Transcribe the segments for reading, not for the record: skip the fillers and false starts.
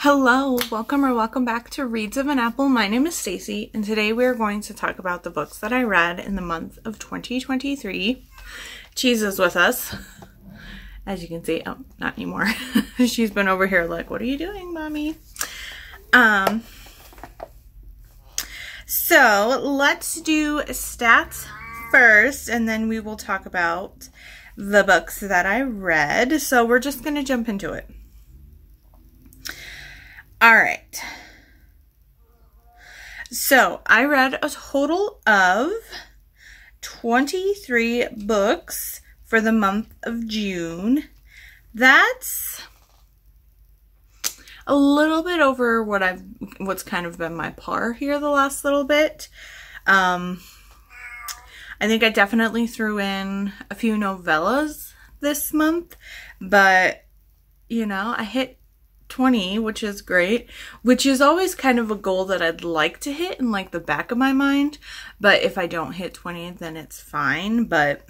Hello, welcome back to Reads of an Apple. My name is Stacy, and today we are going to talk about the books that I read in the month of 2023. Cheese is with us, as you can see. Oh, not anymore. She's been over here like, what are you doing, mommy? So let's do stats first, and then we will talk about the books that I read. So we're just going to jump into it. All right. So I read a total of 23 books for the month of June. That's a little bit over what's kind of been my par here the last little bit. I think I definitely threw in a few novellas this month, but you know, I hit 20, which is great, which is always kind of a goal that I'd like to hit in like the back of my mind. But if I don't hit 20, then it's fine. But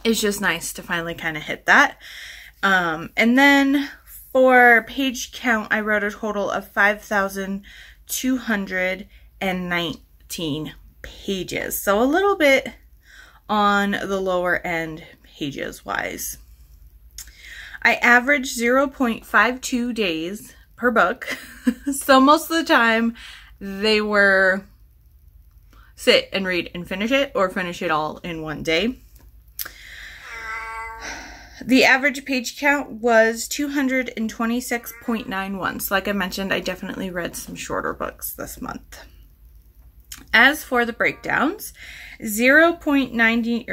it's just nice to finally kind of hit that. And then for page count, I wrote a total of 5,219 pages. So a little bit on the lower end pages wise. I averaged 0.52 days per book. So most of the time they were sit and read and finish it, or finish it all in one day. The average page count was 226.91. So like I mentioned, I definitely read some shorter books this month. As for the breakdowns, 0 to 99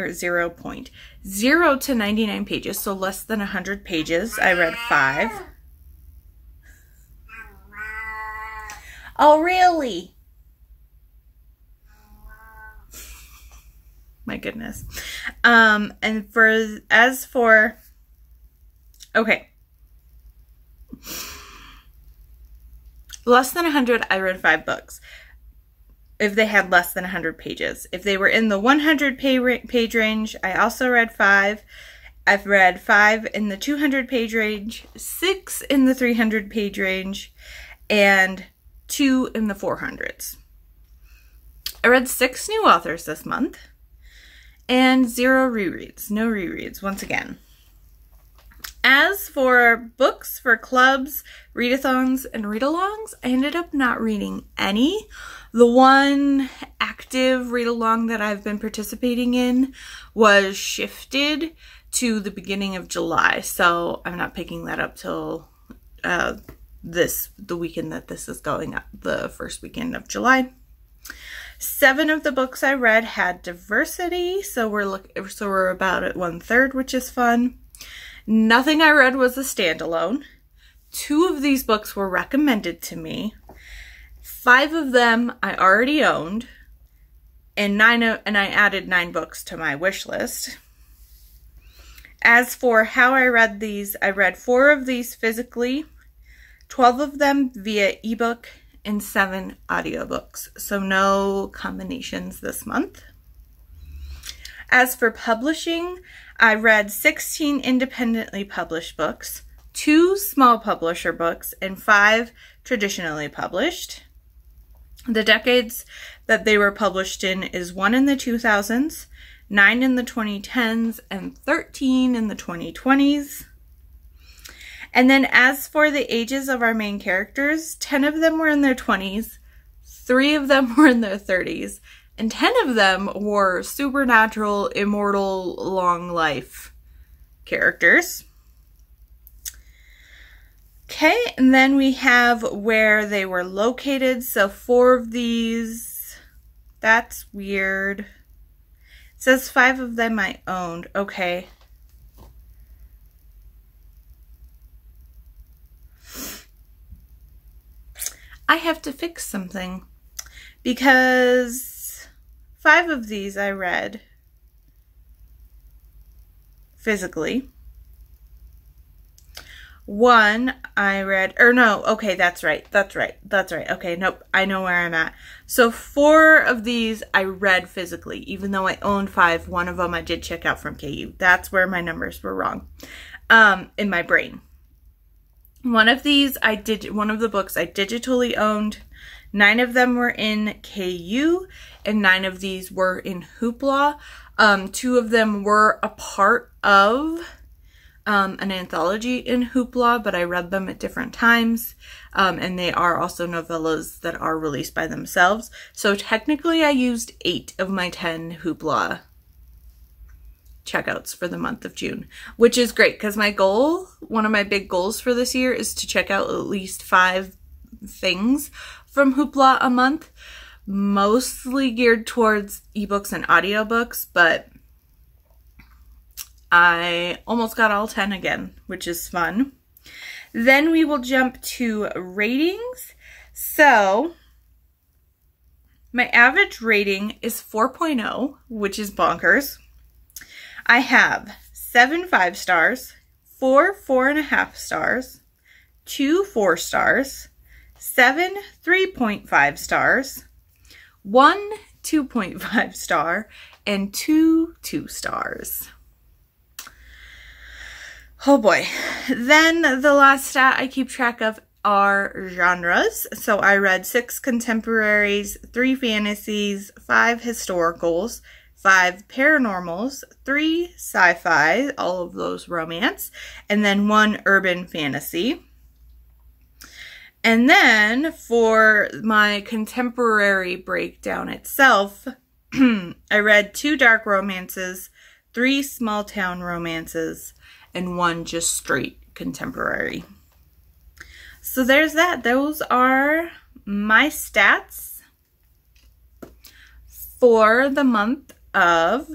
pages, so less than 100 pages, I read 5. Oh, really? My goodness. And okay. Less than 100, I read 5 books. If they had less than 100 pages. If they were in the 100 page range, I also read 5. I've read 5 in the 200 page range, 6 in the 300 page range, and 2 in the 400s. I read 6 new authors this month, and 0 rereads. No rereads, once again. As for books for clubs, readathons, and read-alongs, I ended up not reading any. The one active read-along that I've been participating in was shifted to the beginning of July, so I'm not picking that up till the weekend that this is going up, the first weekend of July. 7 of the books I read had diversity, so we're about at 1/3, which is fun. Nothing I read was a standalone. 2 of these books were recommended to me. 5 of them I already owned, and I added 9 books to my wish list. As for how I read these, I read 4 of these physically, 12 of them via ebook, and 7 audiobooks. So no combinations this month. As for publishing, I read 16 independently published books, 2 small publisher books, and 5 traditionally published. The decades that they were published in is 1 in the 2000s, 9 in the 2010s, and 13 in the 2020s. And then as for the ages of our main characters, 10 of them were in their 20s, 3 of them were in their 30s, and 10 of them were supernatural, immortal, long life characters. Okay, and then we have where they were located. So 4 of these, that's weird. It says 5 of them I owned. Okay. I have to fix something because 5 of these I read physically. 1 I read, or no, okay, that's right. Okay, nope, I know where I'm at. So 4 of these I read physically, even though I owned 5. 1 of them I did check out from KU. That's where my numbers were wrong in my brain. One of the books I digitally owned. 9 of them were in KU, and 9 of these were in Hoopla. 2 of them were a part of an anthology in Hoopla, but I read them at different times. And they are also novellas that are released by themselves. So technically I used 8 of my 10 Hoopla checkouts for the month of June, which is great because one of my big goals for this year is to check out at least 5 things from Hoopla a month, mostly geared towards ebooks and audiobooks, but I almost got all 10 again, which is fun. Then we will jump to ratings. So my average rating is 4.0, which is bonkers. I have 7 5-stars, 4 4.5 stars, 2 4 stars, 7 3.5 stars, 1 2.5 star, and 2 2 stars. Oh boy. Then the last stat I keep track of are genres. So I read 6 contemporaries, 3 fantasies, 5 historicals, 5 paranormals, 3 sci-fi, all of those romance, and then 1 urban fantasy. And then for my contemporary breakdown itself, I read 2 dark romances, 3 small town romances, and 1 just straight contemporary. So there's that. Those are my stats for the month of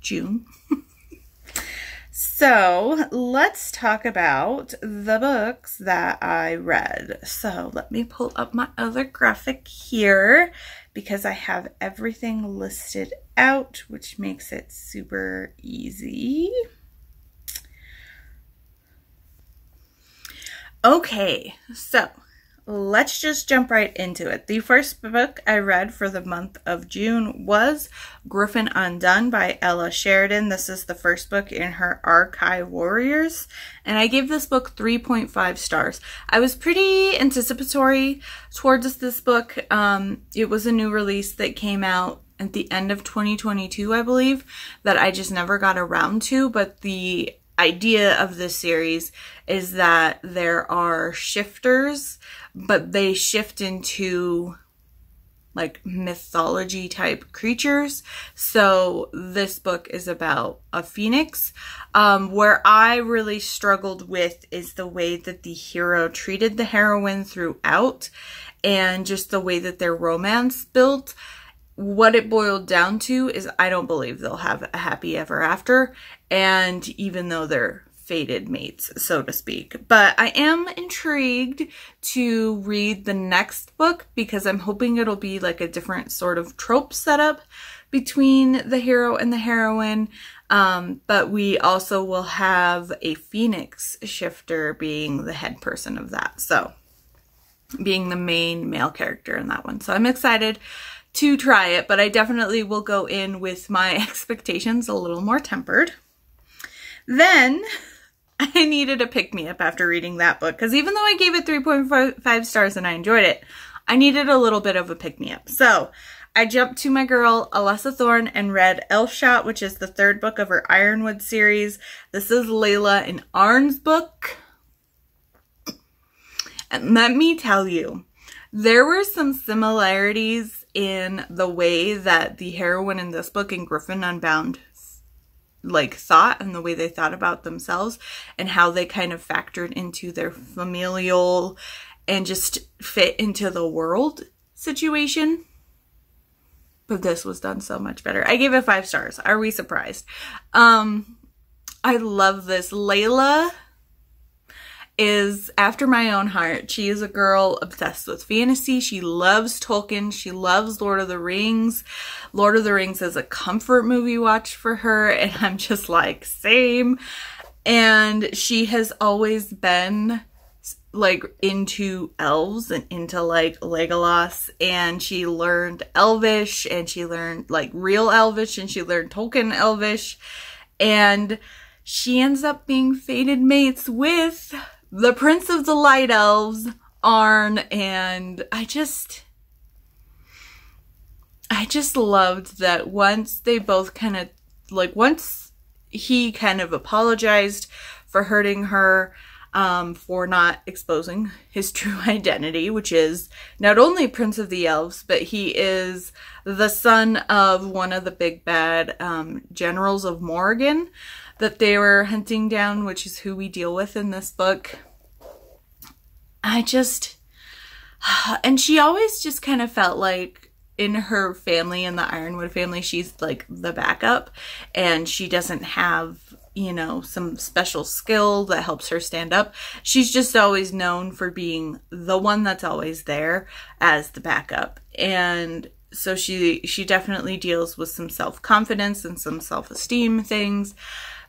June. So let's talk about the books that I read. So let me pull up my other graphic here because I have everything listed out, which makes it super easy. Okay, so let's just jump right into it. The first book I read for the month of June was Griffin, Undone by Ella Sheridan. This is the first book in her Archive Warriors, and I gave this book 3.5 stars. I was pretty anticipatory towards this book. It was a new release that came out at the end of 2022, I believe, that I just never got around to, but the idea of this series is that there are shifters, but they shift into like mythology type creatures. So this book is about a phoenix. Where I really struggled with is the way that the hero treated the heroine throughout, and just the way that their romance built. What it boiled down to is I don't believe they'll have a happy ever after, and even though they're fated mates, so to speak. But I am intrigued to read the next book because I'm hoping it'll be like a different sort of trope setup between the hero and the heroine. But we also will have a phoenix shifter being the head person of that. So being the main male character in that one. So I'm excited to try it, but I definitely will go in with my expectations a little more tempered. Then I needed a pick-me-up after reading that book, because even though I gave it 3.5 stars and I enjoyed it, I needed a little bit of a pick-me-up. So I jumped to my girl Alessa Thorn and read Elfshot, which is the 3rd book of her Ironwood series. This is Layla and Arnd's book. And let me tell you, there were some similarities in the way that the heroine in this book and Griffin Unbound like thought, and the way they thought about themselves, and how they kind of factored into their familial and just fit into the world situation. But this was done so much better. I gave it 5 stars. Are we surprised? I love this. Layla is after my own heart. She is a girl obsessed with fantasy. She loves Tolkien. She loves Lord of the Rings. Lord of the Rings is a comfort movie watch for her, and I'm just like, same. And she has always been like into elves and into like Legolas, and she learned Elvish, and she learned like real Elvish, and she learned Tolkien Elvish, and she ends up being fated mates with the Prince of the Light Elves, Arend, and I just loved that once they both kind of, like, once he kind of apologized for hurting her, for not exposing his true identity, which is not only Prince of the Elves, but he is the son of one of the big bad generals of Morrigan that they were hunting down, which is who we deal with in this book. And she always just kind of felt like in her family, in the Ironwood family, she's like the backup, and she doesn't have, you know, some special skill that helps her stand up. She's just always known for being the one that's always there as the backup. And so she definitely deals with some self-confidence and some self-esteem things.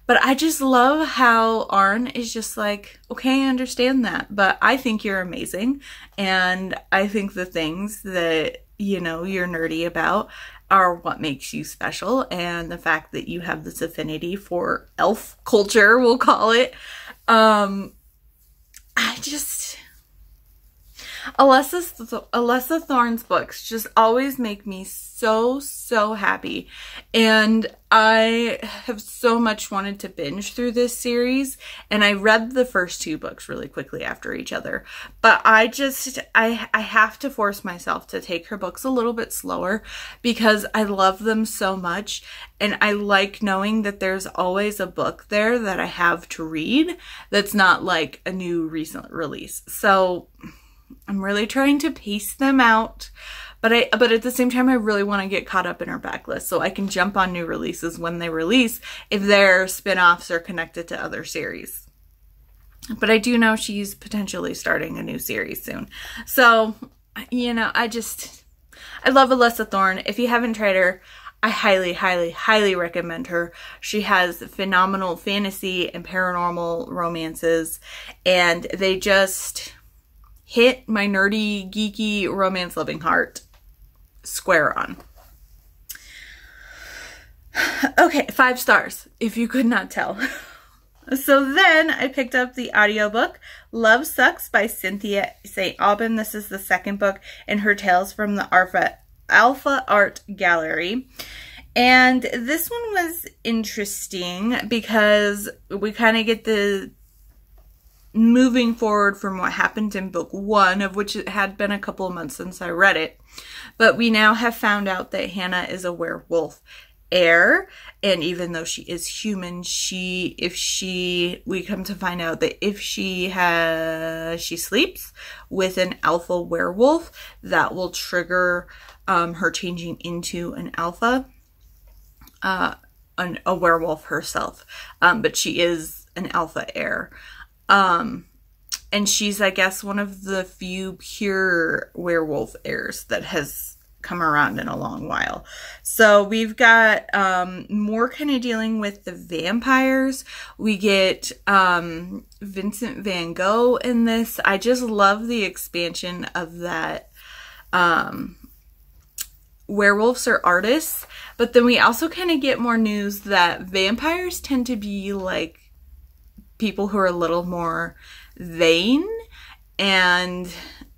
But I just love how Arend is just like, okay, I understand that, but I think you're amazing. And I think the things that, you know, you're nerdy about are what makes you special. And the fact that you have this affinity for elf culture, we'll call it. Alessa Thorn's books just always make me so happy, and I have so much wanted to binge through this series, and I read the first two books really quickly after each other, but I have to force myself to take her books a little bit slower because I love them so much, and I like knowing that there's always a book there that I have to read that's not like a new recent release. So I'm really trying to pace them out, but at the same time, I really want to get caught up in her backlist so I can jump on new releases when they release if they're spin-offs or connected to other series. But I do know she's potentially starting a new series soon. So, you know, I love Alessa Thorn. If you haven't tried her, I highly recommend her. She has phenomenal fantasy and paranormal romances, and they just hit my nerdy, geeky, romance-loving heart square on. Okay, 5 stars, if you could not tell. So then I picked up the audiobook, Love Sucks by Cynthia St. Aubin. This is the second book in her Tales from the Alpha Art Gallery. And this one was interesting because we kind of get the moving forward from what happened in book 1, of which it had been a couple of months since I read it. But we now have found out that Hannah is a werewolf heir, and even though she is human, we come to find out that if she sleeps with an alpha werewolf, that will trigger her changing into an alpha, a werewolf herself. But she is an alpha heir. And she's, I guess, one of the few pure werewolf heirs that has come around in a long while. So we've got more kind of dealing with the vampires. We get Vincent van Gogh in this. I just love the expansion of that. Werewolves are artists, but then we also kind of get more news that vampires tend to be like people who are a little more vain and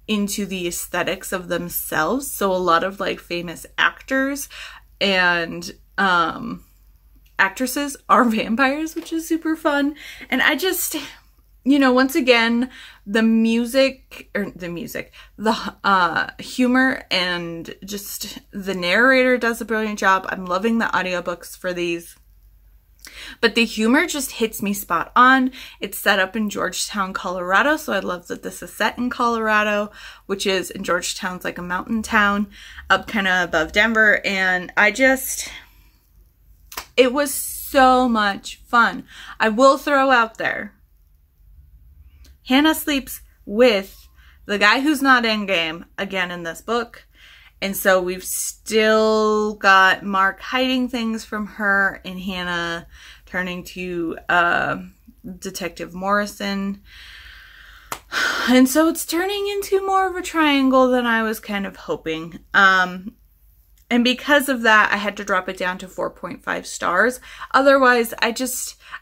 into the aesthetics of themselves. So a lot of like famous actors and actresses are vampires, which is super fun. And I just, you know, once again, the humor and just the narrator does a brilliant job. I'm loving the audiobooks for these. But the humor just hits me spot on. It's set up in Georgetown, Colorado, so I love that this is set in Colorado, which is, in Georgetown's like a mountain town up kind of above Denver, and it was so much fun. I will throw out there, Hannah sleeps with the guy who's not in game again in this book. And so we've still got Mark hiding things from her and Hannah turning to Detective Morrison. And so it's turning into more of a triangle than I was kind of hoping. And because of that, I had to drop it down to 4.5 stars. Otherwise,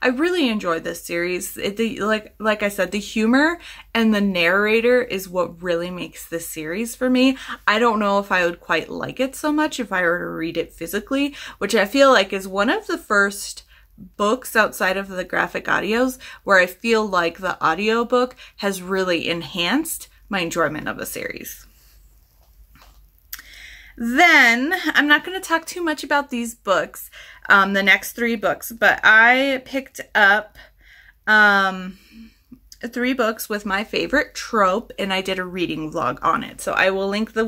I really enjoyed this series. Like I said, the humor and the narrator is what really makes this series for me. I don't know if I would quite like it so much if I were to read it physically, which I feel like is one of the first books outside of the graphic audios where I feel like the audiobook has really enhanced my enjoyment of the series. Then, I'm not going to talk too much about these books, the next 3 books, but I picked up 3 books with my favorite trope, and I did a reading vlog on it. So I will link the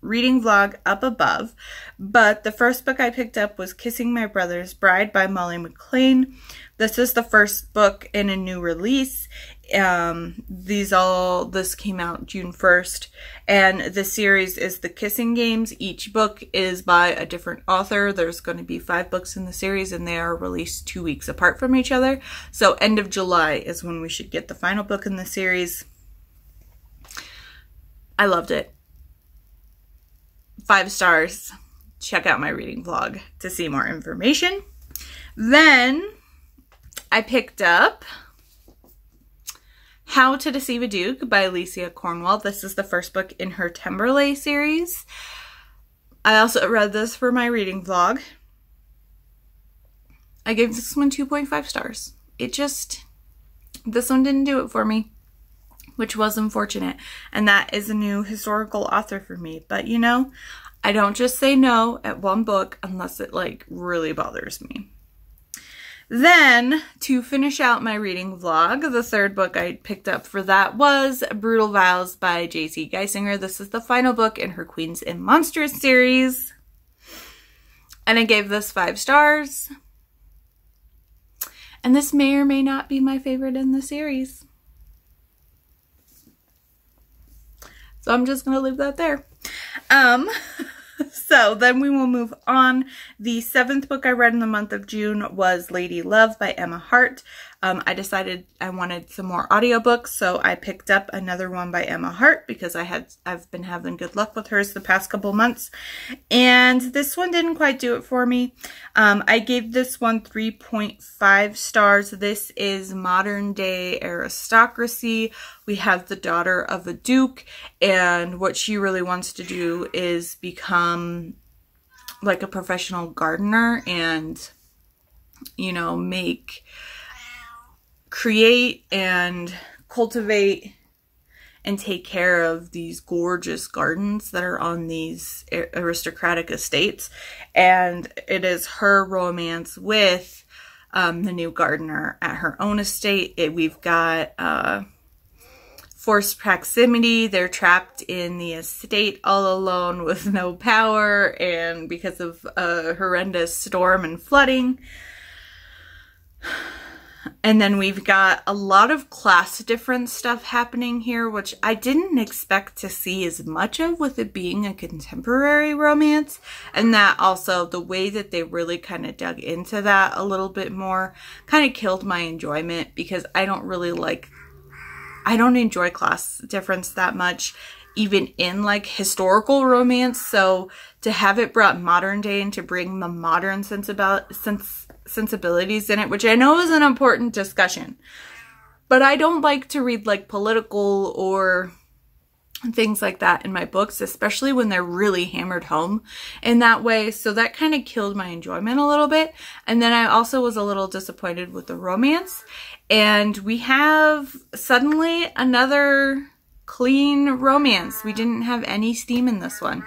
reading vlog up above. But the first book I picked up was Kissing My Brother's Bride by Molly McLain. This is the first book in a new release. This came out June 1st, and the series is The Kissing Games. Each book is by a different author. There's going to be 5 books in the series, and they are released 2 weeks apart from each other. So end of July is when we should get the final book in the series. I loved it. 5 stars. Check out my reading vlog to see more information. Then I picked up How to Deceive a Duke by Lecia Cornwall. This is the first book in her Timberlake series. I also read this for my reading vlog. I gave this one 2.5 stars. This one didn't do it for me, which was unfortunate. And that is a new historical author for me. But you know, I don't just say no at one book unless it like really bothers me. Then, to finish out my reading vlog, the 3rd book I picked up for that was Brutal Vows by J.C. Geissinger. This is the final book in her Queens and Monsters series. And I gave this 5 stars. And this may or may not be my favorite in the series. So I'm just going to leave that there. So then we will move on. The 7th book I read in the month of June was Lady Love by Emma Hart. I decided I wanted some more audiobooks, so I picked up another one by Emma Hart because I've been having good luck with hers the past couple months. And this one didn't quite do it for me. I gave this one 3.5 stars. This is modern day aristocracy. We have the daughter of a duke, and what she really wants to do is become like a professional gardener and, you know, create and cultivate and take care of these gorgeous gardens that are on these aristocratic estates. And it is her romance with the new gardener at her own estate. We've got forced proximity. They're trapped in the estate all alone with no power, and because of a horrendous storm and flooding. And then we've got a lot of class difference stuff happening here, which I didn't expect to see as much of with it being a contemporary romance. And that also, the way that they really kind of dug into that a little bit more kind of killed my enjoyment, because I don't enjoy class difference that much, even in like historical romance. So to have it brought modern day and to bring the modern sensibilities in it, which I know is an important discussion, but I don't like to read like political or things like that in my books, especially when they're really hammered home in that way. So that kind of killed my enjoyment a little bit. And then I also was a little disappointed with the romance. And we have suddenly another clean romance. We didn't have any steam in this one.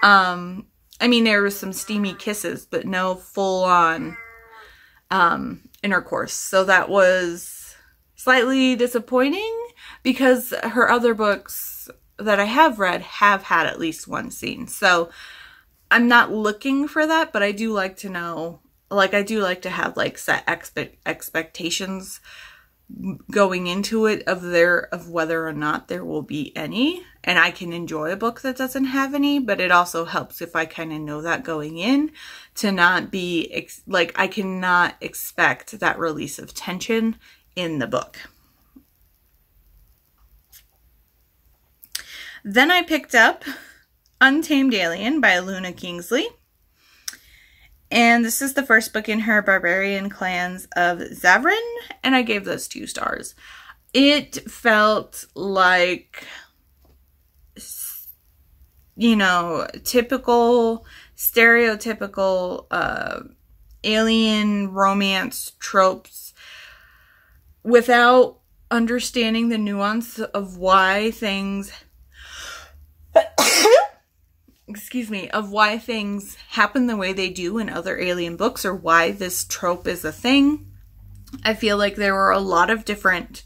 I mean, there was some steamy kisses, but no full-on intercourse. So that was slightly disappointing, because her other books that I have read have had at least one scene. So I'm not looking for that, but I do like to know, like, I do like to have like set expectations going into it of whether or not there will be any. And I can enjoy a book that doesn't have any, but it also helps if I kind of know that going in, to not be like, I cannot expect that release of tension in the book. Then I picked up Untamed Alien by Luna Kingsley. And this is the first book in her Barbarian Clans of Zavrin, and I gave this 2 stars. It felt like, you know, typical, stereotypical alien romance tropes without understanding the nuance of why things excuse me, of why things happen the way they do in other alien books, or why this trope is a thing. I feel like there were a lot of different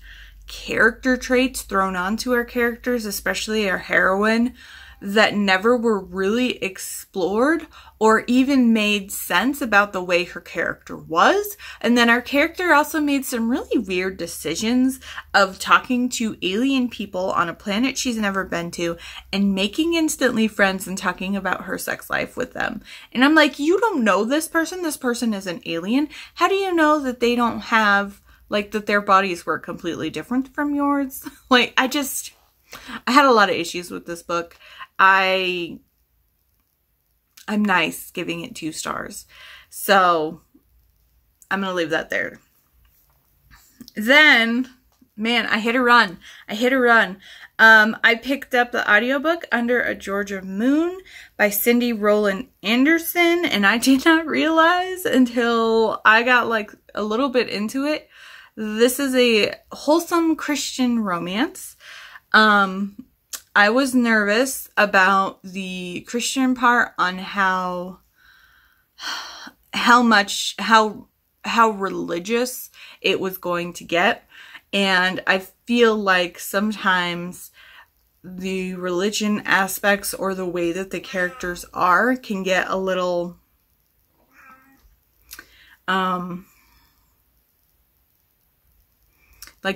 character traits thrown onto our characters, especially our heroine, that never were really explored or even made sense about the way her character was. And then our character also made some really weird decisions of talking to alien people on a planet she's never been to and making instantly friends and talking about her sex life with them. And I'm like, you don't know this person. This person is an alien. How do you know that they don't have, like, that their bodies were completely different from yours? Like, I had a lot of issues with this book. I'm nice giving it 2 stars. So I'm going to leave that there. Then, man, I hit a run. I picked up the audiobook Under a Georgia Moon by Cindy Rowland Anderson, and I did not realize until I got like a little bit into it. This is a wholesome Christian romance. I was nervous about the Christian part on how religious it was going to get. And I feel like sometimes the religion aspects or the way that the characters are can get a little like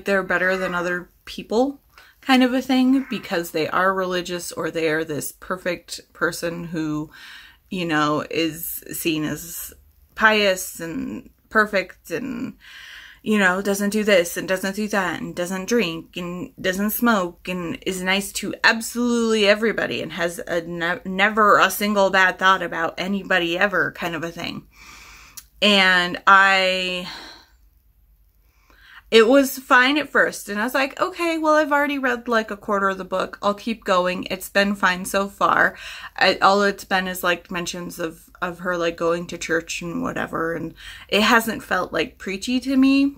they're better than other people kind of a thing, because they are religious or they are this perfect person who, you know, is seen as pious and perfect and, you know, doesn't do this and doesn't do that and doesn't drink and doesn't smoke and is nice to absolutely everybody and has never a single bad thought about anybody ever kind of a thing. And it was fine at first, and I was like, okay, well, I've already read like a quarter of the book. I'll keep going. It's been fine so far. All it's been is like mentions of her like going to church and whatever, and it hasn't felt like preachy to me.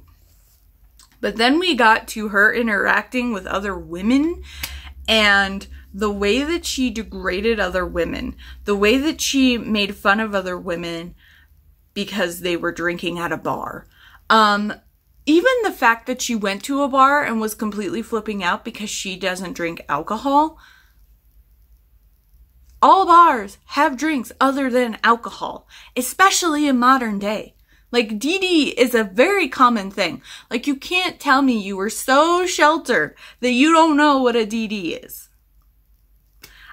But then we got to her interacting with other women, and the way that she degraded other women, the way that she made fun of other women because they were drinking at a bar. Even the fact that she went to a bar and was completely flipping out because she doesn't drink alcohol. All bars have drinks other than alcohol, especially in modern day. Like, DD is a very common thing. Like, you can't tell me you were so sheltered that you don't know what a DD is.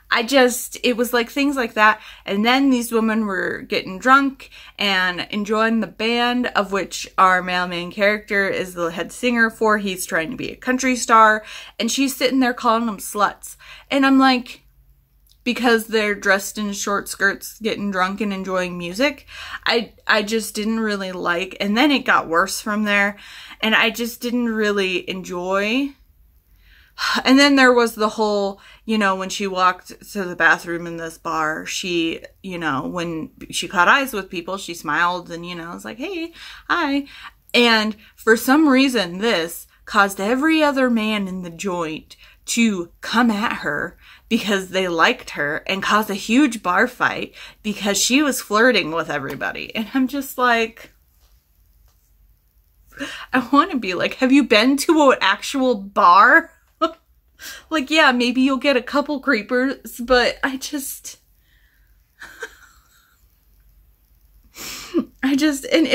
It was like things like that. And then these women were getting drunk and enjoying the band, of which our male main character is the head singer for. He's trying to be a country star. And she's sitting there calling them sluts. And I'm like, because they're dressed in short skirts, getting drunk and enjoying music. I just didn't really like. And then it got worse from there. And I just didn't really enjoy. And then there was the whole, you know, when she walked to the bathroom in this bar, she, you know, when she caught eyes with people, she smiled and, you know, was like, hey, hi. And for some reason, this caused every other man in the joint to come at her because they liked her and cause a huge bar fight because she was flirting with everybody. And I'm just like, I want to be like, have you been to an actual bar? Like, yeah, maybe you'll get a couple creepers, but and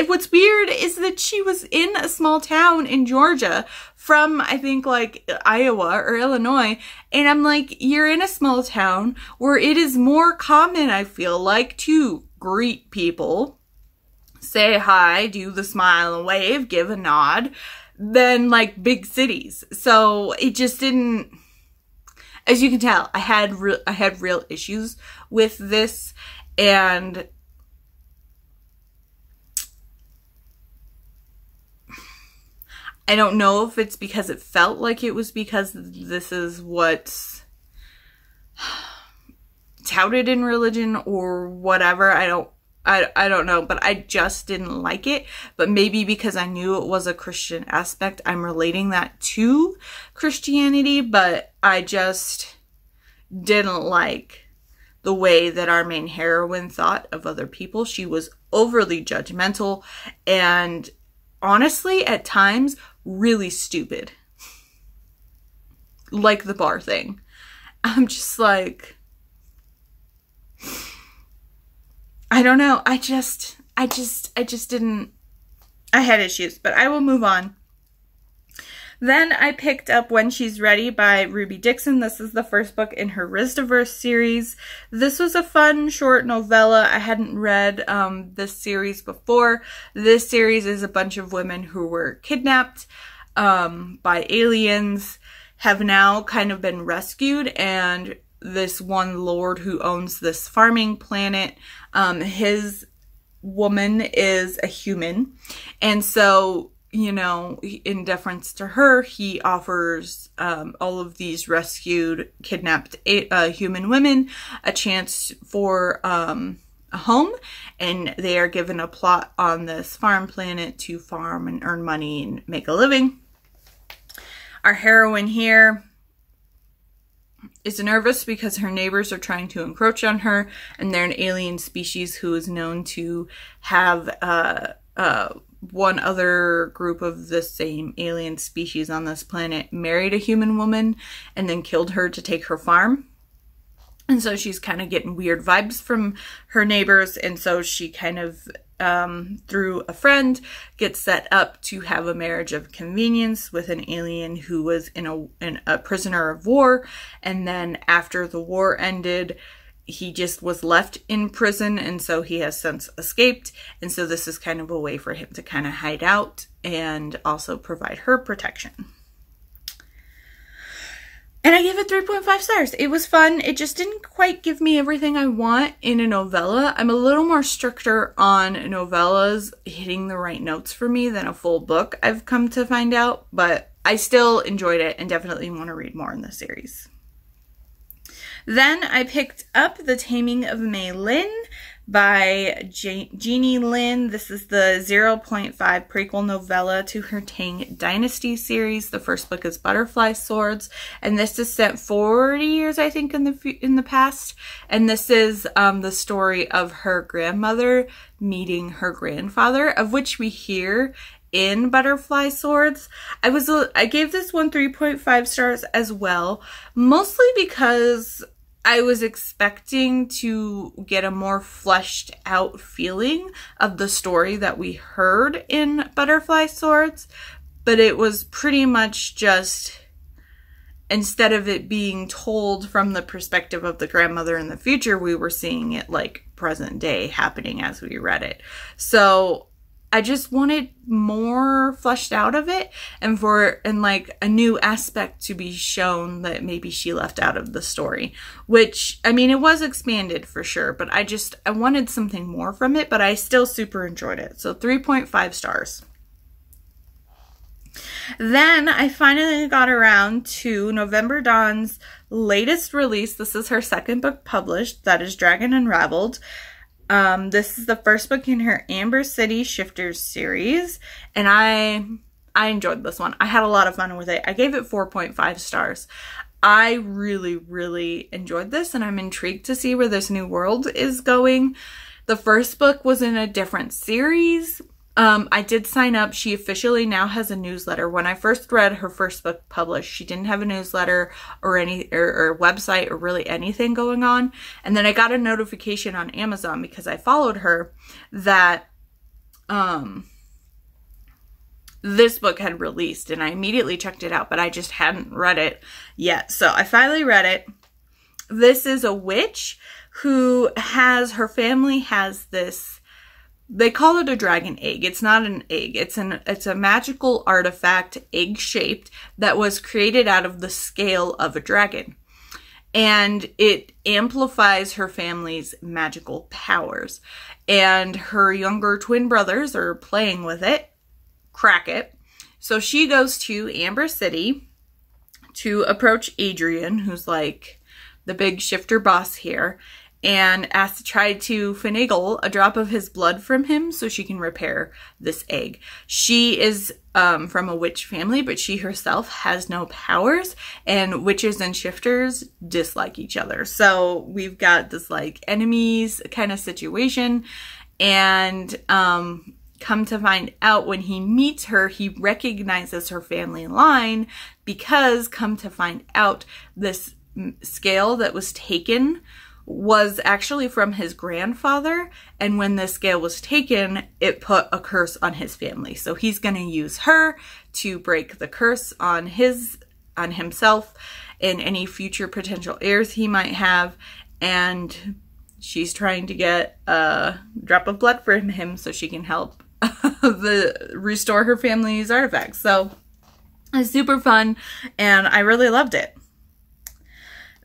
what's weird is that she was in a small town in Georgia from, I think, like, Iowa or Illinois, and I'm like, you're in a small town where it is more common, I feel like, to greet people, say hi, do the smile and wave, give a nod, than like big cities. So it just didn't, as you can tell, I had real issues with this, and I don't know if it's because it felt like it was because this is what's touted in religion or whatever. I don't know, but I just didn't like it. But maybe because I knew it was a Christian aspect, I'm relating that to Christianity, but I just didn't like the way that our main heroine thought of other people. She was overly judgmental and honestly, at times, really stupid. Like the bar thing. I'm just like, I don't know. I just didn't, I had issues, but I will move on. Then I picked up When She's Ready by Ruby Dixon. This is the first book in her Rizdaverse series. This was a fun short novella. I hadn't read this series before. This series is a bunch of women who were kidnapped by aliens, have now kind of been rescued, and this one lord who owns this farming planet, his woman is a human, and so, you know, in deference to her, he offers all of these rescued, kidnapped human women a chance for a home, and they are given a plot on this farm planet to farm and earn money and make a living. Our heroine here is nervous because her neighbors are trying to encroach on her, and they're an alien species who is known to have one other group of the same alien species on this planet married a human woman and then killed her to take her farm. And so she's kind of getting weird vibes from her neighbors, and so she kind of, through a friend, gets set up to have a marriage of convenience with an alien who was in a prisoner of war, and then after the war ended, he just was left in prison, and so he has since escaped, and so this is kind of a way for him to kind of hide out and also provide her protection. And I gave it 3.5 stars. It was fun. It just didn't quite give me everything I want in a novella. I'm a little more stricter on novellas hitting the right notes for me than a full book, I've come to find out, but I still enjoyed it and definitely want to read more in the series. Then I picked up The Taming of Mei Lin by Jeannie Lin. This is the 0.5 prequel novella to her Tang Dynasty series. The first book is Butterfly Swords, and this is set 40 years, I think, in the past. And this is the story of her grandmother meeting her grandfather, of which we hear in Butterfly Swords. I gave this one 3.5 stars as well, mostly because I was expecting to get a more fleshed out feeling of the story that we heard in Butterfly Swords, but it was pretty much just, instead of it being told from the perspective of the grandmother in the future, we were seeing it like present day happening as we read it. So I just wanted more fleshed out of it, and like a new aspect to be shown that maybe she left out of the story, which, I mean, it was expanded for sure, but I wanted something more from it, but I still super enjoyed it. So 3.5 stars. Then I finally got around to November Dawn's latest release. This is her second book published. That is Dragon Unraveled. This is the first book in her Amber City Shifters series, and I enjoyed this one. I had a lot of fun with it. I gave it 4.5 stars. I really, really enjoyed this, and I'm intrigued to see where this new world is going. The first book was in a different series. I did sign up. She officially now has a newsletter. When I first read her first book published, she didn't have a newsletter or or website or really anything going on. And then I got a notification on Amazon because I followed her that this book had released, and I immediately checked it out, but I just hadn't read it yet. So I finally read it. This is a witch who her family has this, they call it a dragon egg. It's not an egg. It's a magical artifact, egg-shaped, that was created out of the scale of a dragon. And it amplifies her family's magical powers. And her younger twin brothers are playing with it, crack it. So she goes to Amber City to approach Adrian, who's like the big shifter boss here, and asks to try to finagle a drop of his blood from him so she can repair this egg. She is from a witch family, but she herself has no powers, and witches and shifters dislike each other. So we've got this like enemies kind of situation, and come to find out when he meets her, he recognizes her family line because come to find out this scale that was taken was actually from his grandfather, and when the scale was taken, it put a curse on his family. So he's going to use her to break the curse on himself and any future potential heirs he might have, and she's trying to get a drop of blood from him so she can help restore her family's artifacts. So it's super fun, and I really loved it.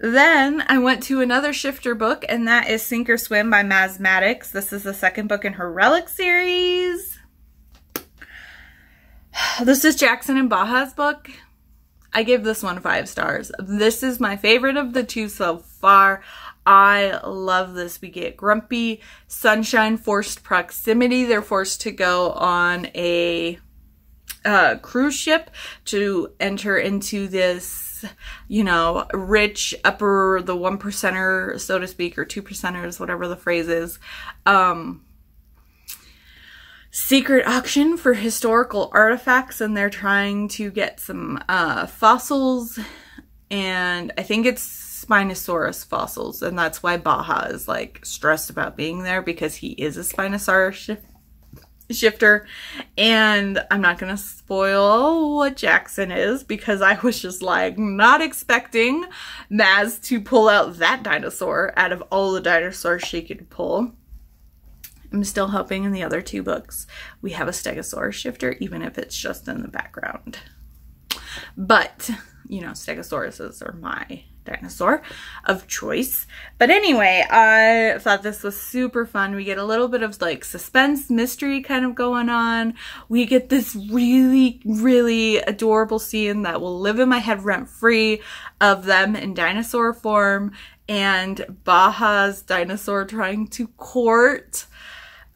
Then I went to another shifter book, and that is Sink or Swim by Maddox. This is the second book in her Relic series. This is Jackson and Baja's book. I give this one 5 stars. This is my favorite of the two so far. I love this. We get Grumpy, Sunshine, forced proximity. They're forced to go on a cruise ship to enter into this, you know, rich upper, the 1%er, so to speak, or 2%ers, whatever the phrase is, secret auction for historical artifacts, and they're trying to get some fossils, and I think it's Spinosaurus fossils, and that's why Baja is like stressed about being there, because he is a Spinosaurus shifter. And I'm not gonna spoil what Jackson is, because I was just like not expecting Maz to pull out that dinosaur out of all the dinosaurs she could pull. I'm still hoping in the other 2 books we have a Stegosaurus shifter, even if it's just in the background. But, you know, Stegosauruses are my dinosaur of choice. But anyway, I thought this was super fun. We get a little bit of like suspense, mystery kind of going on. We get this really, really adorable scene that will live in my head rent-free of them in dinosaur form, and Baja's dinosaur trying to court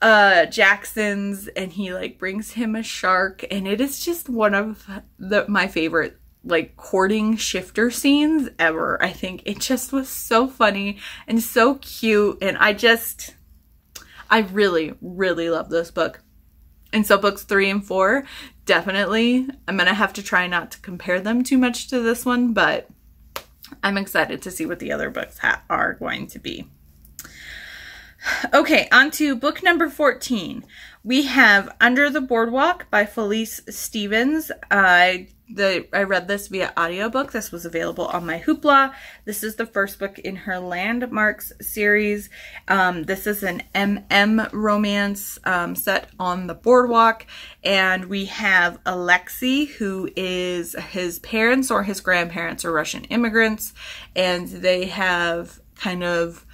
Jackson's, and he like brings him a shark, and it is just one of my favorite like courting shifter scenes ever. I think it just was so funny and so cute, and I really, really love this book. And so books 3 and 4, definitely, I'm gonna have to try not to compare them too much to this one, but I'm excited to see what the other books are going to be. Okay, on to book number 14. We have Under the Boardwalk by Felice Stevens. I read this via audiobook. This was available on my Hoopla. This is the first book in her Landmarks series. This is an MM romance set on the boardwalk. And we have Alexei, who is his parents or his grandparents are Russian immigrants. And they have kind of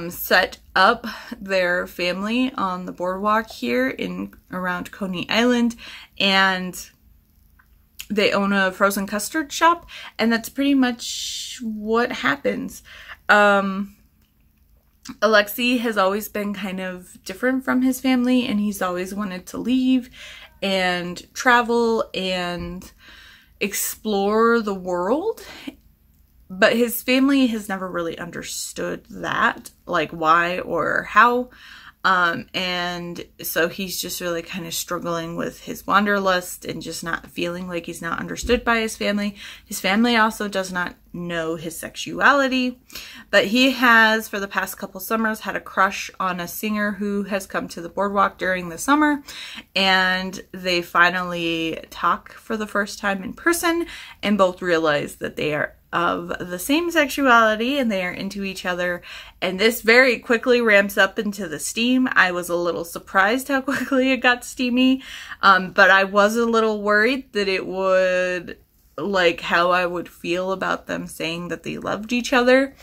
set up their family on the boardwalk here in around Coney Island, and they own a frozen custard shop, and that's pretty much what happens. Alexei has always been kind of different from his family, and he's always wanted to leave and travel and explore the world. But his family has never really understood that, like why or how. And so he's just really kind of struggling with his wanderlust and just not feeling like he's not understood by his family. His family also does not know his sexuality, but he has, for the past couple summers, had a crush on a singer who has come to the boardwalk during the summer, and they finally talk for the first time in person, and both realize that they are of the same sexuality and they are into each other, and this very quickly ramps up into the steam. I was a little surprised how quickly it got steamy, but I was a little worried that it would, like, how I would feel about them saying that they loved each other.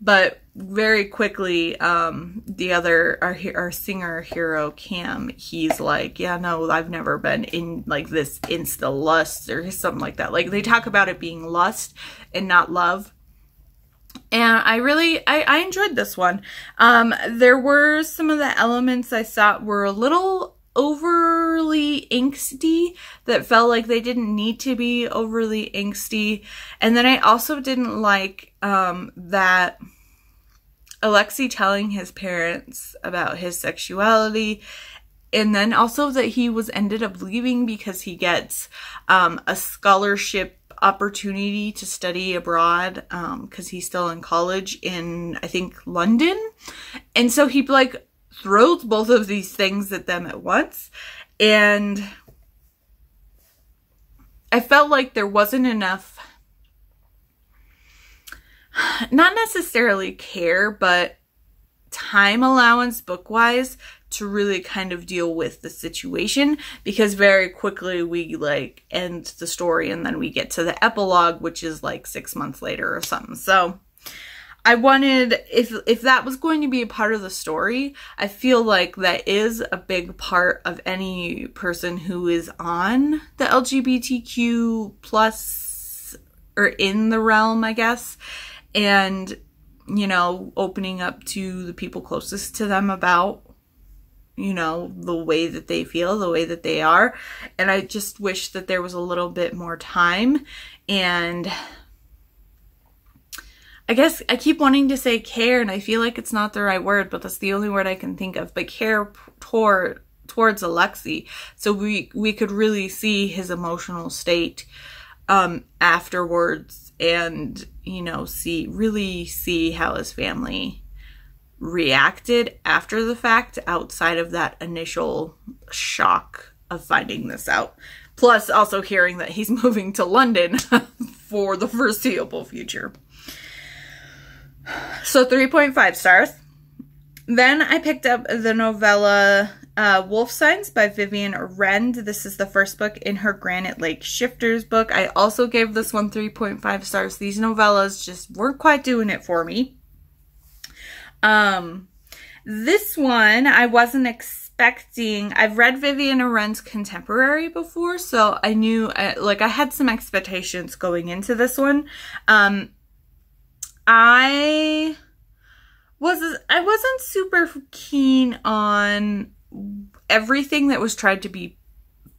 But very quickly, the other, our singer hero, Cam, he's like, yeah, no, I've never been in like this insta lust or something like that. Like they talk about it being lust and not love. And I enjoyed this one. There were some of the elements I thought were a little overly angsty that felt like they didn't need to be overly angsty. And then I also didn't like that Alexei telling his parents about his sexuality, and then also that he ended up leaving because he gets a scholarship opportunity to study abroad because he's still in college in, I think, London. And so he like throws both of these things at them at once, and I felt like there wasn't enough, not necessarily care, but time allowance book-wise to really kind of deal with the situation, because very quickly we like end the story and then we get to the epilogue, which is like 6 months later or something. So I wanted, if that was going to be a part of the story, I feel like that is a big part of any person who is on the LGBTQ plus or in the realm, I guess, and, you know, opening up to the people closest to them about, you know, the way that they feel, the way that they are. And I just wish that there was a little bit more time. And I guess I keep wanting to say care, and I feel like it's not the right word, but that's the only word I can think of. But care towards Alexei, so we could really see his emotional state afterwards, and, you know, really see how his family reacted after the fact, outside of that initial shock of finding this out. Plus also hearing that he's moving to London for the foreseeable future. So 3.5 stars. Then I picked up the novella Wolf Signs by Vivian Arend. This is the first book in her Granite Lake Shifters book. I also gave this one 3.5 stars. These novellas just weren't quite doing it for me. This one I wasn't expecting. I've read Vivian Arend's contemporary before, so I knew, like, I had some expectations going into this one. I wasn't super keen on everything that was tried to be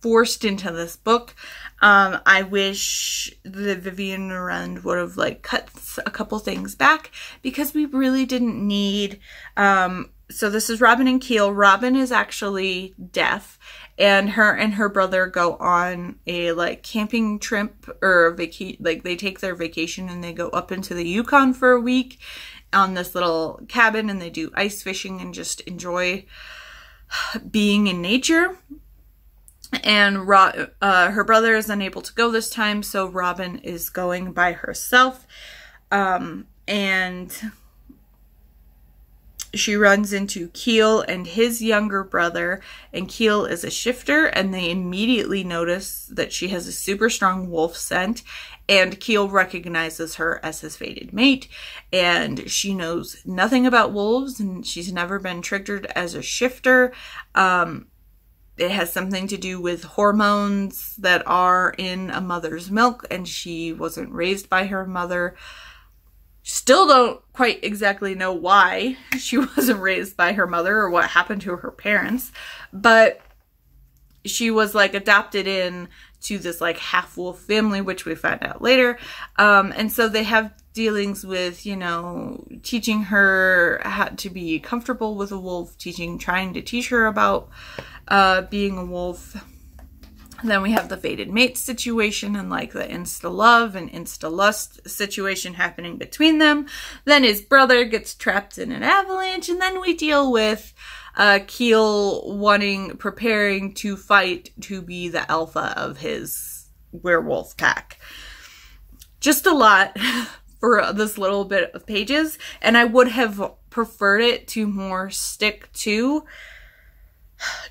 forced into this book. I wish the Vivian Arend would have like cut a couple things back, because we really didn't need, so this is Robin and Keel. Robin is actually deaf, and her brother go on a like camping trip or like they take their vacation and they go up into the Yukon for a week on this little cabin, and they do ice fishing and just enjoy being in nature. And her brother is unable to go this time, so Robin is going by herself, and she runs into Keel and his younger brother, and Keel is a shifter, and they immediately notice that she has a super strong wolf scent, and Keel recognizes her as his fated mate, and she knows nothing about wolves, and she's never been triggered as a shifter. It has something to do with hormones that are in a mother's milk, and she wasn't raised by her mother. Still don't quite exactly know why she wasn't raised by her mother or what happened to her parents, but she was like adopted in to this like half wolf family, which we find out later. And so they have dealings with, you know, teaching her how to be comfortable with a wolf, trying to teach her about being a wolf. Then we have the fated mate situation and like the insta-love and insta-lust situation happening between them. Then his brother gets trapped in an avalanche, and then we deal with Keel preparing to fight to be the alpha of his werewolf pack. Just a lot for this little bit of pages, and I would have preferred it to more stick to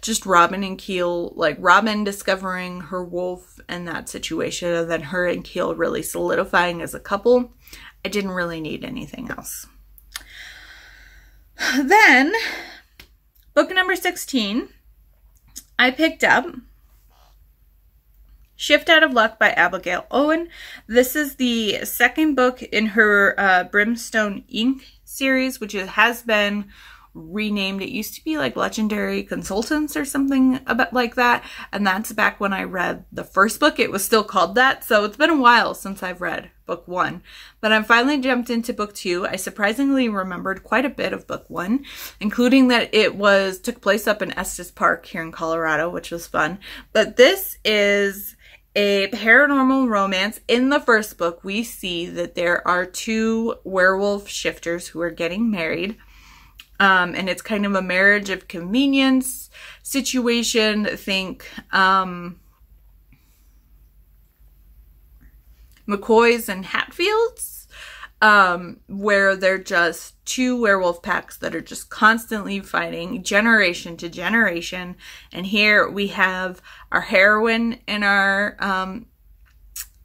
just Robin and Keel, like Robin discovering her wolf and that situation, and then her and Keel really solidifying as a couple. I didn't really need anything else. Then, book number 16, I picked up Shift Out of Luck by Abigail Owen. This is the second book in her Brimstone Ink series, which has been renamed. It used to be like Legendary Consultants or something about like that, and that's back when I read the first book. It was still called that, so it's been a while since I've read book 1, but I finally jumped into book 2. I surprisingly remembered quite a bit of book 1, including that it took place up in Estes Park here in Colorado, which was fun. But this is a paranormal romance. In the first book, we see that there are 2 werewolf shifters who are getting married. And it's kind of a marriage of convenience situation. Think McCoys and Hatfields, where they're just 2 werewolf packs that are just constantly fighting generation to generation. And here we have our heroine and our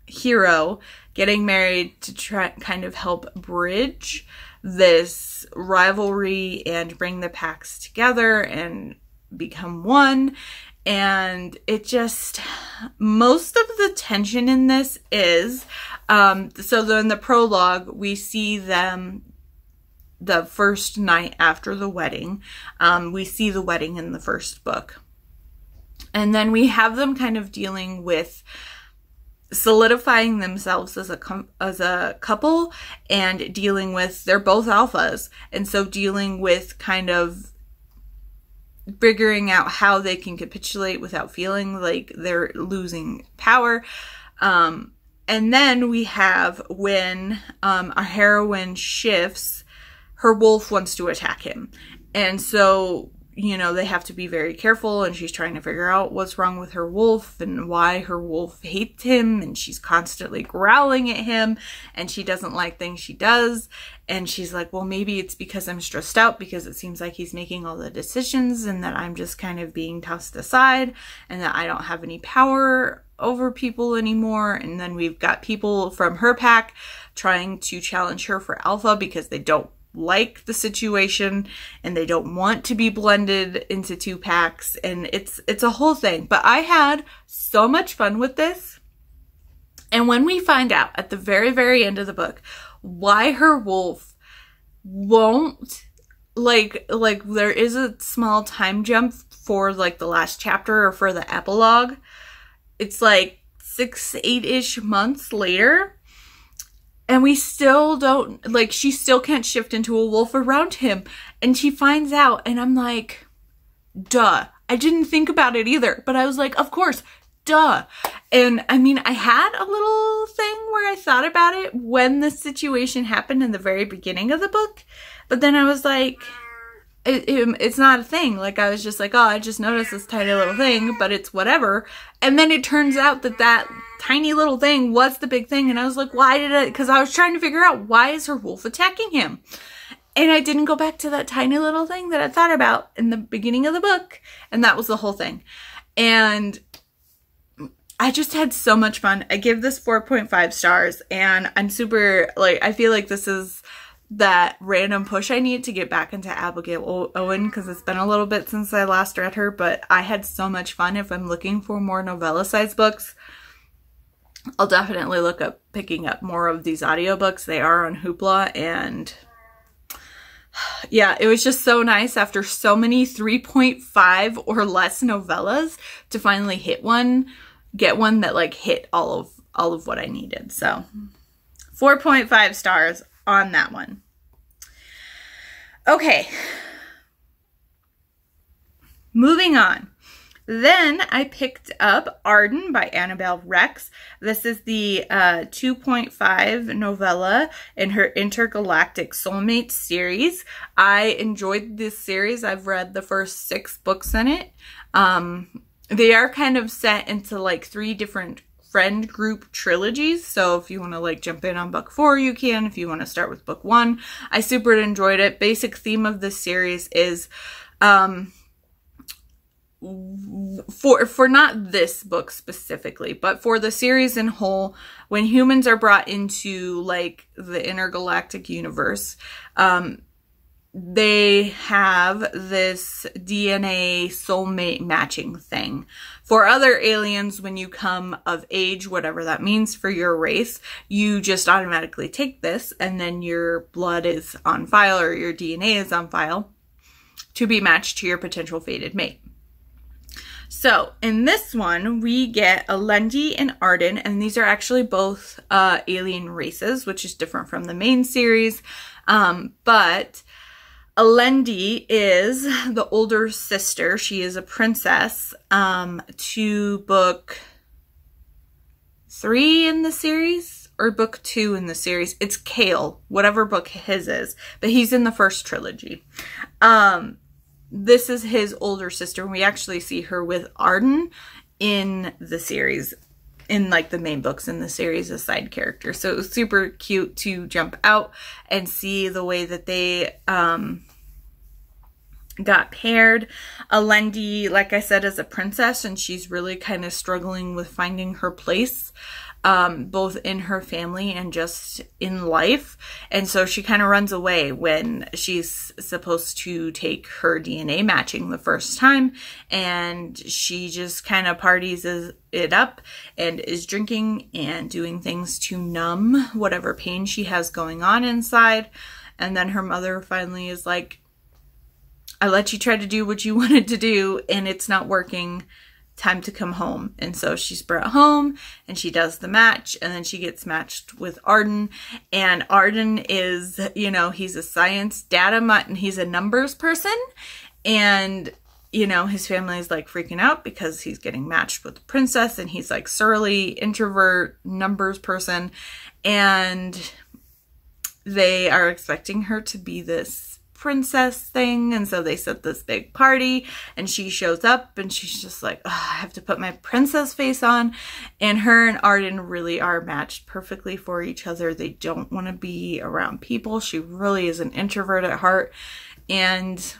hero getting married to try kind of help bridge this rivalry and bring the packs together and become one. And it just, most of the tension in this is, so in the prologue, we see them the first night after the wedding. We see the wedding in the first book. And then we have them kind of dealing with solidifying themselves as a couple and dealing with, they're both alphas, and so dealing with kind of figuring out how they can capitulate without feeling like they're losing power. And then we have when our heroine shifts, her wolf wants to attack him, and so they have to be very careful, and she's trying to figure out what's wrong with her wolf and why her wolf hates him, and she's constantly growling at him, and she doesn't like things she does, and she's like, well, maybe it's because I'm stressed out because it seems like he's making all the decisions and that I'm just kind of being tossed aside and that I don't have any power over people anymore. And then we've got people from her pack trying to challenge her for alpha because they don't like the situation and they don't want to be blended into 2 packs, and it's a whole thing. But I had so much fun with this, and when we find out at the very, very end of the book why her wolf won't, like there is a small time jump for like the last chapter or for the epilogue. It's like 6-8-ish months later, and we still don't, like, she still can't shift into a wolf around him. And she finds out, and I'm like, duh. I didn't think about it either, but I was like, of course, duh. And I mean, I had a little thing where I thought about it when the situation happened in the very beginning of the book, but then I was like, it's not a thing. Like, I was just like, oh, I just noticed this tiny little thing, but it's whatever. And then it turns out that tiny little thing was the big thing. And I was like, why did it? Because I was trying to figure out, why is her wolf attacking him? And I didn't go back to that tiny little thing that I thought about in the beginning of the book. And that was the whole thing. And I just had so much fun. I give this 4.5 stars. And I'm super, like, I feel like this is that random push I need to get back into Abigail Owen, because it's been a little bit since I last read her, but I had so much fun. If I'm looking for more novella-sized books, I'll definitely look up picking up more of these audiobooks. They are on Hoopla, and yeah, it was just so nice after so many 3.5 or less novellas to finally get one that like hit all of what I needed. So 4.5 stars on that one. Okay. Moving on. Then I picked up Ardan by Annabelle Rex. This is the 2.5 novella in her Intergalactic Soulmate series. I enjoyed this series. I've read the first 6 books in it. They are kind of set into like 3 different friend group trilogies. So if you want to like jump in on book 4, you can. If you want to start with book 1, I super enjoyed it. Basic theme of this series is for not this book specifically, but for the series in whole, when humans are brought into like the intergalactic universe, they have this DNA soulmate matching thing. For other aliens, when you come of age, whatever that means for your race, you just automatically take this and then your blood is on file, or your DNA is on file to be matched to your potential fated mate. So in this one, we get Alendi and Ardan, and these are actually both alien races, which is different from the main series. But Alendi is the older sister. She is a princess to book 3 in the series, or book 2 in the series. It's Kale, whatever book his is, but he's in the first trilogy. This is his older sister, and we actually see her with Ardan in the series, in like the main books in the series, a side character. So it was super cute to jump out and see the way that they got paired. Alendi, like I said, is a princess, and she's really kind of struggling with finding her place, both in her family and just in life. And so she kind of runs away when she's supposed to take her DNA matching the first time, and she just kind of parties it up and is drinking and doing things to numb whatever pain she has going on inside. And then her mother finally is like, I let you try to do what you wanted to do and it's not working. Time to come home. And so she's brought home and she does the match, and then she gets matched with Ardan. And Ardan is, you know, he's a science data and he's a numbers person. And, you know, his family is like freaking out because he's getting matched with the princess, and he's like surly, introvert, numbers person. And they are expecting her to be this princess thing, and so they set this big party, and she shows up and she's just like, oh, I have to put my princess face on. And her and Ardan really are matched perfectly for each other. They don't want to be around people. She really is an introvert at heart, and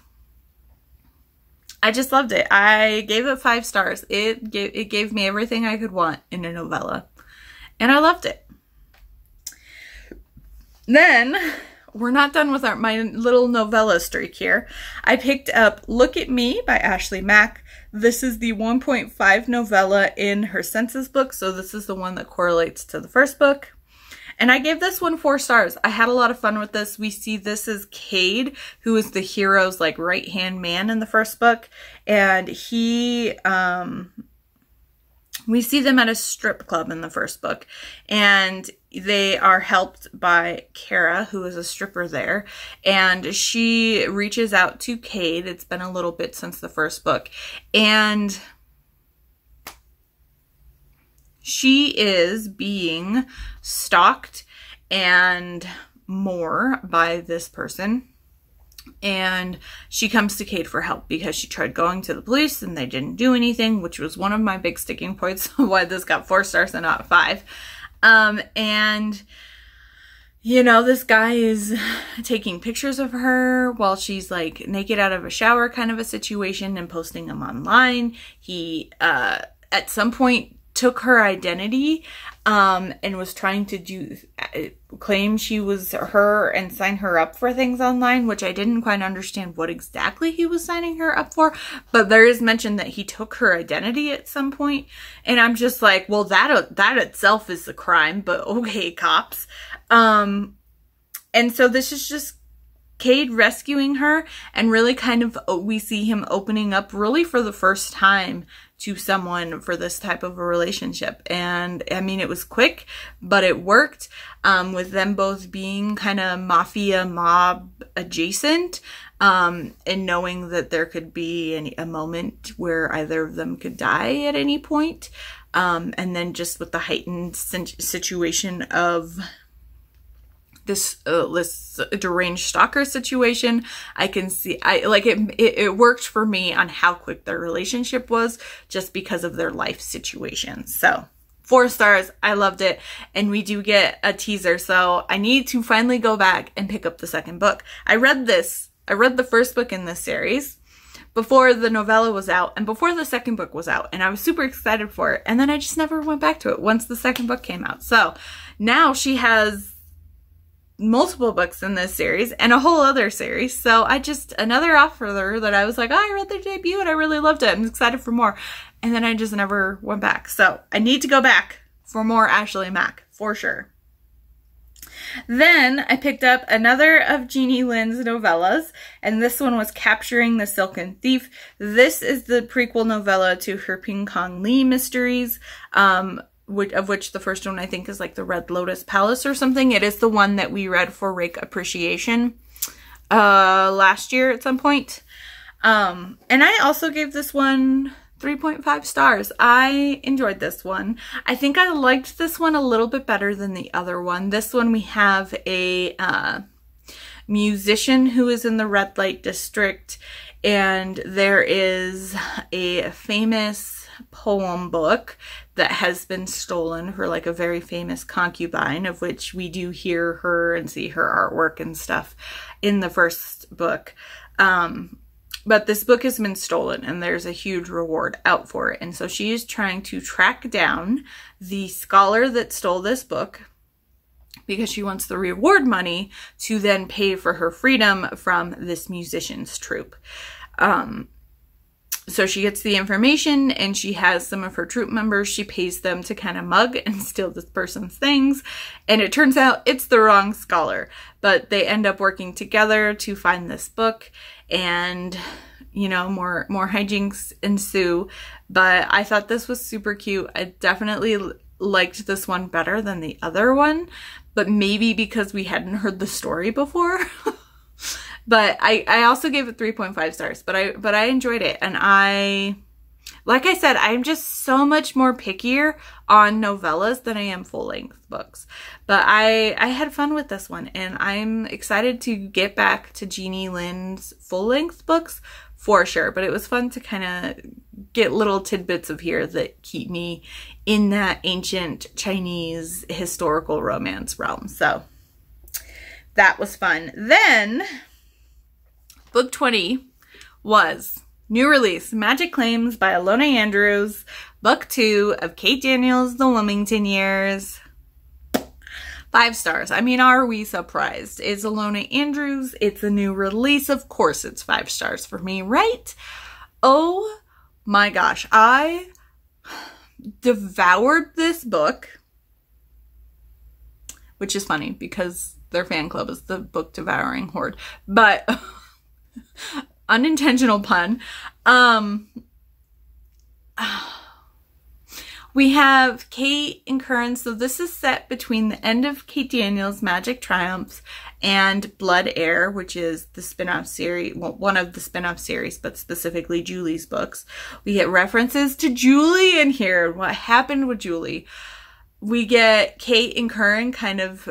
I just loved it. I gave it 5 stars. It gave me everything I could want in a novella, and I loved it. Then we're not done with my little novella streak here. I picked up Look at Me by Ashely Mack. This is the 1.5 novella in her census book, so this is the one that correlates to the first book. And I gave this one 4 stars. I had a lot of fun with this. We see this as Cade, who is the hero's like right-hand man in the first book. And he, we see them at a strip club in the first book, and they are helped by Kara, who is a stripper there, and she reaches out to Cade. It's been a little bit since the first book, and she is being stalked and more by this person. And she comes to Cade for help because she tried going to the police and they didn't do anything, which was one of my big sticking points of why this got 4 stars and not 5. And, you know, this guy is taking pictures of her while she's like naked out of a shower kind of a situation and posting them online. He, at some point, took her identity and was trying to claim she was her and sign her up for things online, which I didn't quite understand what exactly he was signing her up for, but there is mention that he took her identity at some point, and I'm just like, well, that itself is a crime, but okay, cops. And so this is just Cade rescuing her, and really kind of we see him opening up really for the first time to someone for this type of a relationship. And I mean, it was quick, but it worked, with them both being kind of mafia mob adjacent, and knowing that there could be a moment where either of them could die at any point. And then just with the heightened situation of this deranged stalker situation, I can see, it worked for me on how quick their relationship was just because of their life situation. So 4 stars, I loved it. And we do get a teaser, so I need to finally go back and pick up the second book. I read the first book in this series before the novella was out and before the second book was out, and I was super excited for it. And then I just never went back to it once the second book came out. So now she has multiple books in this series and a whole other series. So another author that I was like, oh, I read their debut and I really loved it. I'm excited for more. And then I just never went back. So I need to go back for more Ashely Mack for sure. Then I picked up another of Jeannie Lin's novellas, and this one was Capturing the Silken Thief. This is the prequel novella to her Ping Kong Lee mysteries, of which the first one I think is like the Red Lotus Palace or something. It is the one that we read for Rake Appreciation last year at some point. And I also gave this one 3.5 stars. I enjoyed this one. I think I liked this one a little bit better than the other one. This one we have a musician who is in the red light district, and there is a famous poem book that has been stolen for like a very famous concubine, of which we do hear her and see her artwork and stuff in the first book. But this book has been stolen and there's a huge reward out for it. And so she is trying to track down the scholar that stole this book because she wants the reward money to then pay for her freedom from this musician's troupe. So she gets the information and she has some of her troupe members. She pays them to kind of mug and steal this person's things. And it turns out it's the wrong scholar. But they end up working together to find this book. And, you know, more hijinks ensue. But I thought this was super cute. I definitely liked this one better than the other one. But maybe because we hadn't heard the story before. But I also gave it 3.5 stars, but I enjoyed it. And like I said, I'm just so much more pickier on novellas than I am full-length books. But I had fun with this one, and I'm excited to get back to Jeannie Lin's full-length books for sure. But it was fun to kind of get little tidbits of here that keep me in that ancient Chinese historical romance realm. So that was fun. Then Book 20 was new release, Magic Claims by Ilona Andrews, Book 2 of Kate Daniels' The Wilmington Years. 5 stars. I mean, are we surprised? It's Ilona Andrews. It's a new release. Of course it's 5 stars for me, right? Oh my gosh. I devoured this book, which is funny because their fan club is the Book Devouring Horde. But unintentional pun. We have Kate and Curran. So this is set between the end of Kate Daniels' Magic Triumphs and Blood Heir, which is the spin-off series, well, one of the spin-off series, but specifically Julie's books. We get references to Julie in here and what happened with Julie. We get Kate and Curran kind of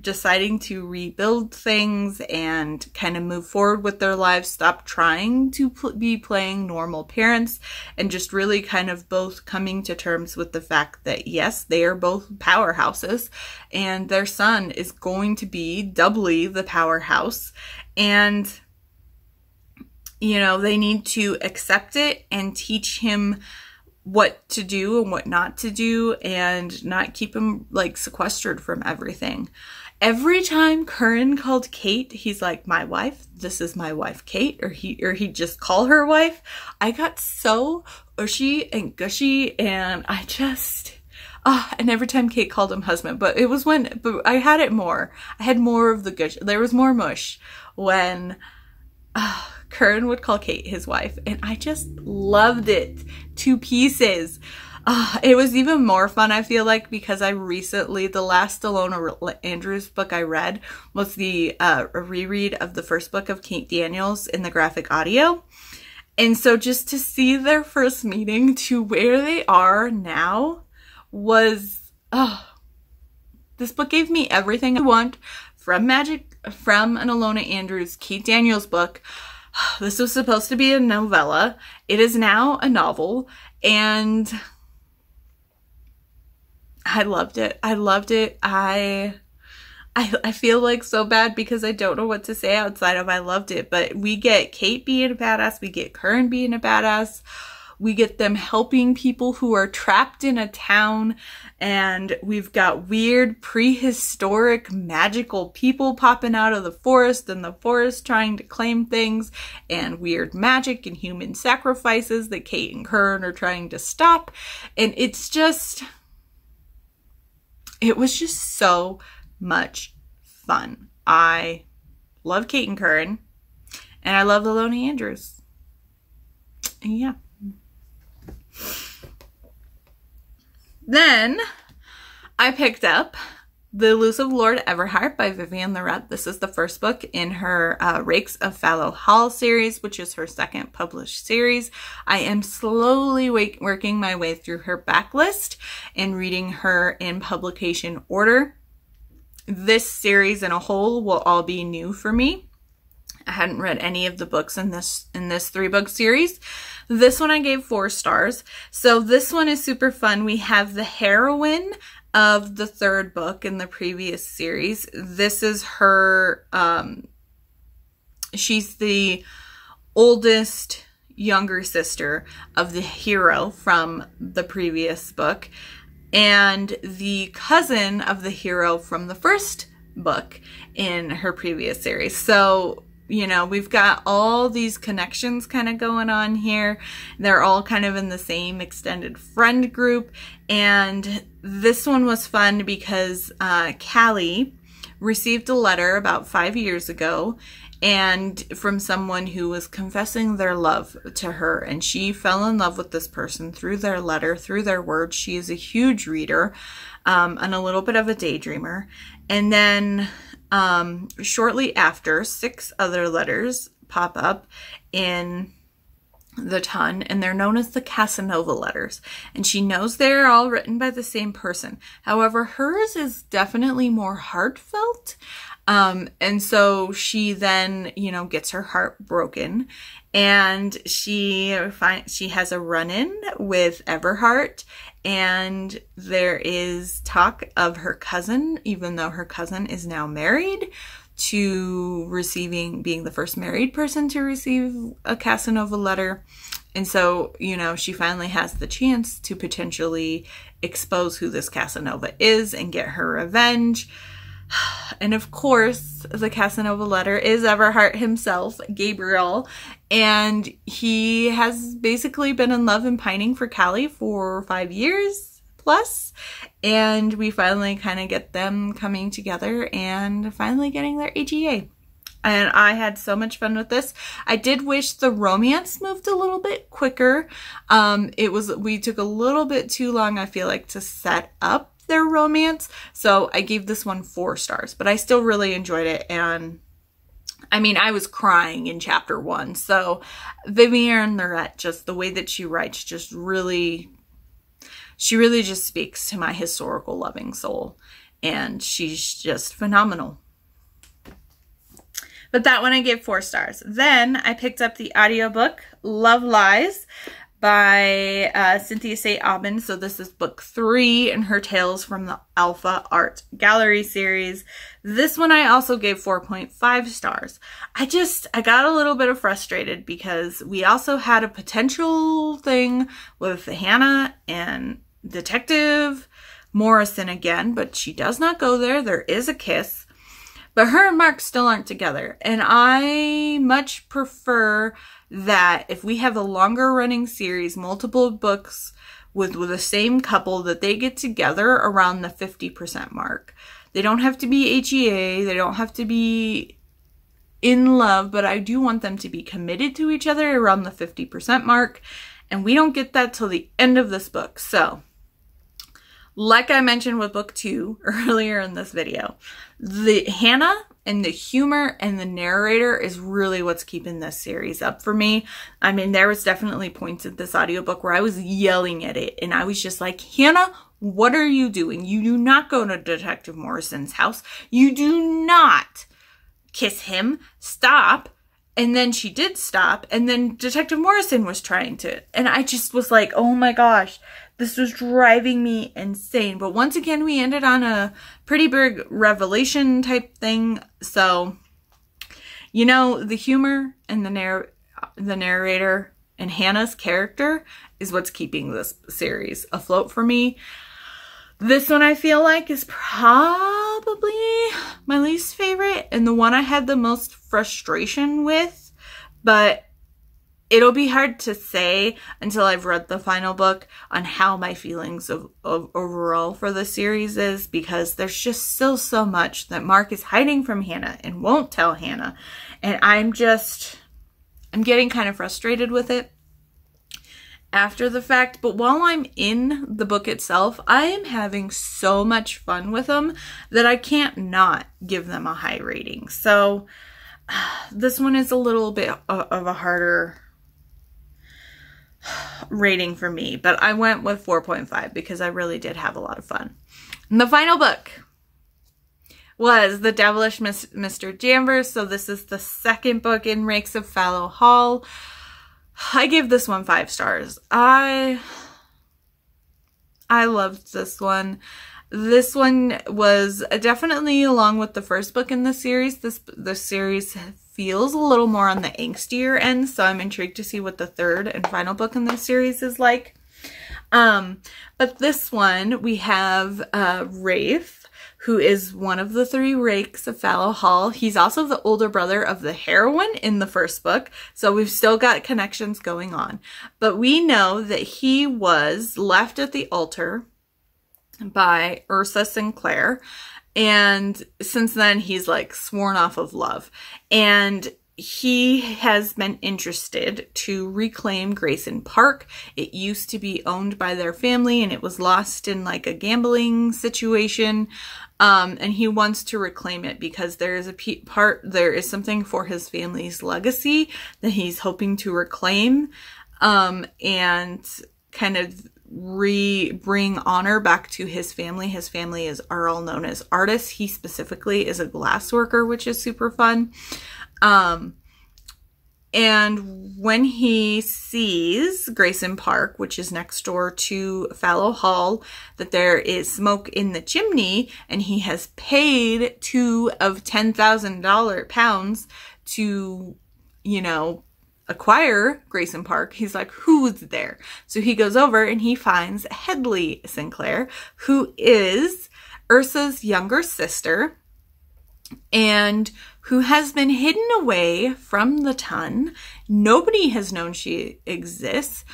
deciding to rebuild things and kind of move forward with their lives, stop trying to be playing normal parents, and just really kind of both coming to terms with the fact that, yes, they are both powerhouses, and their son is going to be doubly the powerhouse, and, you know, they need to accept it and teach him what to do and what not to do, and not keep him like sequestered from everything. Every time Curran called Kate, he's like, my wife, this is my wife Kate, or he'd just call her wife. I got so ushy and gushy, and I just, and every time Kate called him husband, but I had it more. I had more of the gush. There was more mush when Curran would call Kate his wife, and I just loved it to pieces. It was even more fun, I feel like, because I recently, the last Ilona Andrews book I read was a reread of the first book of Kate Daniels in the graphic audio. And so just to see their first meeting to where they are now was, this book gave me everything I want from an Ilona Andrews Kate Daniels book. This was supposed to be a novella. It is now a novel, and I loved it. I loved it. I feel like so bad because I don't know what to say outside of I loved it. But we get Kate being a badass. We get Curran being a badass. We get them helping people who are trapped in a town, and we've got weird prehistoric magical people popping out of the forest, and the forest trying to claim things, and weird magic and human sacrifices that Kate and Kern are trying to stop. And it was just so much fun. I love Kate and Kern, and I love the Lonely Andrews. And yeah. Then I picked up The Elusive Lord Everhart by Vivian Lorette. This is the first book in her Rakes of Fallow Hall series, which is her second published series. I am slowly working my way through her backlist and reading her in publication order. This series in a whole will all be new for me. I hadn't read any of the books in this 3-book series. This one I gave 4 stars. So this one is super fun. We have the heroine of the 3rd book in the previous series. This is her, she's the oldest younger sister of the hero from the previous book, and the cousin of the hero from the 1st book in her previous series. So, you know, we've got all these connections kind of going on here. They're all kind of in the same extended friend group. And this one was fun because Callie received a letter about 5 years ago, and from someone who was confessing their love to her. And she fell in love with this person through their letter, through their words. She is a huge reader and a little bit of a daydreamer. And then shortly after, 6 other letters pop up in the ton, and they're known as the Casanova letters. And she knows they're all written by the same person. However, hers is definitely more heartfelt. And so she then, you know, gets her heart broken, and she has a run-in with Everhart, and there is talk of her cousin, even though her cousin is now married, to being the first married person to receive a Casanova letter. And so, you know, she finally has the chance to potentially expose who this Casanova is and get her revenge. And of course, the Casanova letter is Everhart himself, Gabriel, and he has basically been in love and pining for Callie for 5 years plus, and we finally kind of get them coming together and finally getting their AGA. And I had so much fun with this. I did wish the romance moved a little bit quicker. We took a little bit too long, I feel like, to set up their romance. So I gave this one 4 stars, but I still really enjoyed it. And I mean, I was crying in chapter 1. So Vivian Lorette, just the way that she writes, she really just speaks to my historical loving soul. And she's just phenomenal. But that one I gave 4 stars. Then I picked up the audiobook Love Lies by Cynthia Aubin. So this is book 3 in her Tales from the Alpha Art Gallery series. This one I also gave 4.5 stars. I got a little bit frustrated because we also had a potential thing with Hannah and Detective Morrison again, but she does not go there. There is a kiss. But her and Mark still aren't together. And I much prefer that if we have a longer running series, multiple books with the same couple, that they get together around the 50% mark. They don't have to be HEA. They don't have to be in love. But I do want them to be committed to each other around the 50% mark. And we don't get that till the end of this book. So, like I mentioned with book 2 earlier in this video, the Hannah and the humor and the narrator is really what's keeping this series up for me. I mean, there was definitely points in this audiobook where I was yelling at it, and I was just like, Hannah, what are you doing? You do not go to Detective Morrison's house. You do not kiss him. Stop. And then she did stop, and then Detective Morrison was trying to, and I just was like, oh my gosh, this was driving me insane. But once again, we ended on a pretty big revelation type thing. So, you know, the humor and the narrator And Hannah's character is what's keeping this series afloat for me. This one I feel like is probably my least favorite and the one I had the most frustration with, but it'll be hard to say until I've read the final book on how my feelings of overall for the series is, because there's just still so much that Mark is hiding from Hannah and won't tell Hannah. And I'm getting kind of frustrated with it after the fact, but while I'm in the book itself, I am having so much fun with them that I can't not give them a high rating. So this one is a little bit of a harder rating for me, but I went with 4.5 because I really did have a lot of fun. And the final book was The Devilish Mr. Danvers. So this is the second book in Rakes of Fallow Hall. I give this one 5 stars. I loved this one. This one was definitely, along with the first book in the series, the series feels a little more on the angstier end, so I'm intrigued to see what the third and final book in the series is like. But this one, we have Rafe, who is one of the 3 rakes of Fallow Hall. He's also the older brother of the heroine in the first book, so we've still got connections going on. But we know that he was left at the altar by Ursa Sinclair, and since then he's like sworn off of love, and he has been interested to reclaim Grayson Park. It used to be owned by their family and it was lost in like a gambling situation, and he wants to reclaim it because there is something for his family's legacy that he's hoping to reclaim, and kind of bring honor back to his family. His family are all known as artists. He specifically is a glass worker, which is super fun. And when he sees Grayson Park, which is next door to Fallow Hall, that there is smoke in the chimney, and he has paid 2 of £10,000 to, you know, acquire Grayson Park, he's like, who's there? So he goes over and he finds Hedley Sinclair, who is Ursa's younger sister and who has been hidden away from the ton. Nobody has known she exists.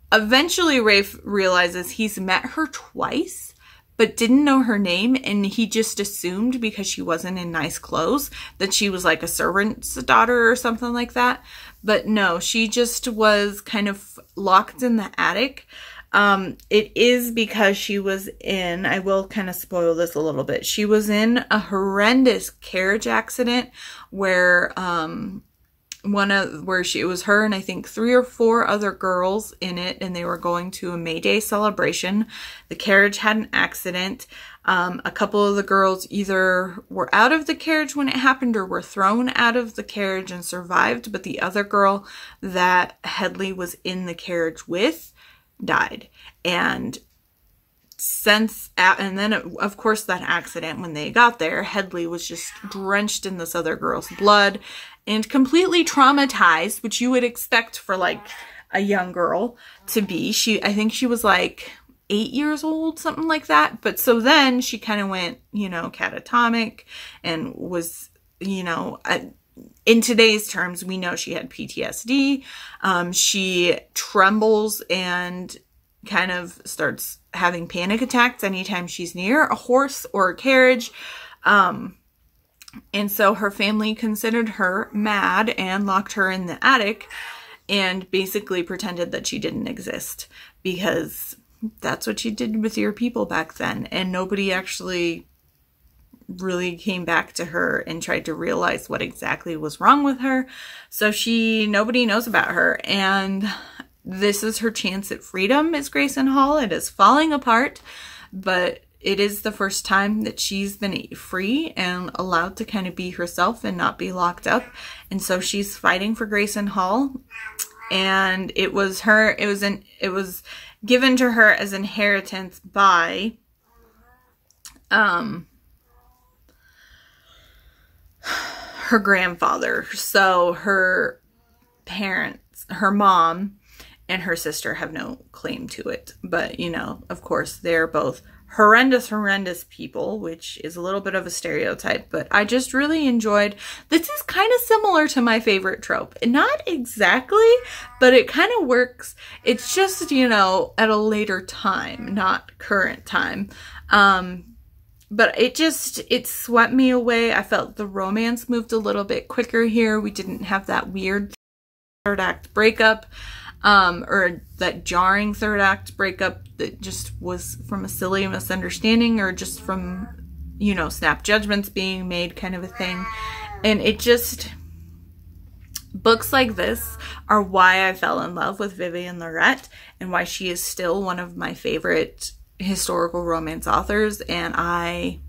Eventually, Rafe realizes he's met her twice, but didn't know her name, and he just assumed because she wasn't in nice clothes that she was like a servant's daughter or something like that. But no, she just was kind of locked in the attic. It is because she was in, I will kind of spoil this a little bit, she was in a horrendous carriage accident where it was her and I think 3 or 4 other girls in it, and they were going to a May Day celebration. The carriage had an accident. A couple of the girls either were out of the carriage when it happened or were thrown out of the carriage and survived, but the other girl that Hedley was in the carriage with died. And then of course that accident, when they got there, Hedley was just drenched in this other girl's blood and completely traumatized, which you would expect for like a young girl to be. I think she was like 8 years old, something like that. But so then she kind of went, you know, catatonic and was, you know, in today's terms, we know she had PTSD. She trembles and kind of starts having panic attacks anytime she's near a horse or a carriage. And so her family considered her mad and locked her in the attic and basically pretended that she didn't exist, because that's what you did with your people back then. And nobody actually really came back to her and tried to realize what exactly was wrong with her. So nobody knows about her. And this is her chance at freedom, is Grayson Hall. It is falling apart, but it is the first time that she's been free and allowed to kind of be herself and not be locked up. And so she's fighting for Grayson Hall. And it was given to her as inheritance by her grandfather. So her parents, her mom, and her sister have no claim to it. But, you know, of course, they're both horrendous people, which is a little bit of a stereotype, but I just really enjoyed. This is kind of similar to my favorite trope. Not exactly, but it kind of works. It's just, you know, at a later time, not current time. But it swept me away. I felt the romance moved a little bit quicker here. We didn't have that weird third act breakup. Or that jarring third act breakup that just was from a silly misunderstanding or just from, you know, snap judgments being made kind of a thing. And it just, books like this are why I fell in love with Vivian Lorette and why she is still one of my favorite historical romance authors. And I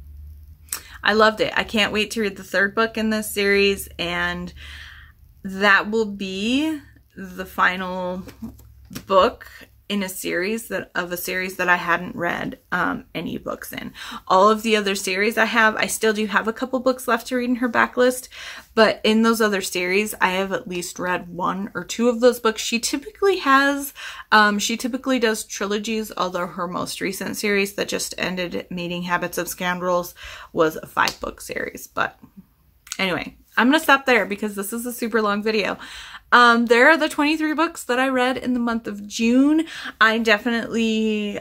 loved it. I can't wait to read the third book in this series, and that will be the final book in a series that I hadn't read any books in. All of the other series I still do have a couple books left to read in her backlist, but in those other series, I have at least read 1 or 2 of those books. She typically does trilogies, although her most recent series that just ended, Mating Habits of Scoundrels, was a 5-book series. But anyway, I'm going to stop there because this is a super long video. There are the 23 books that I read in the month of June. I definitely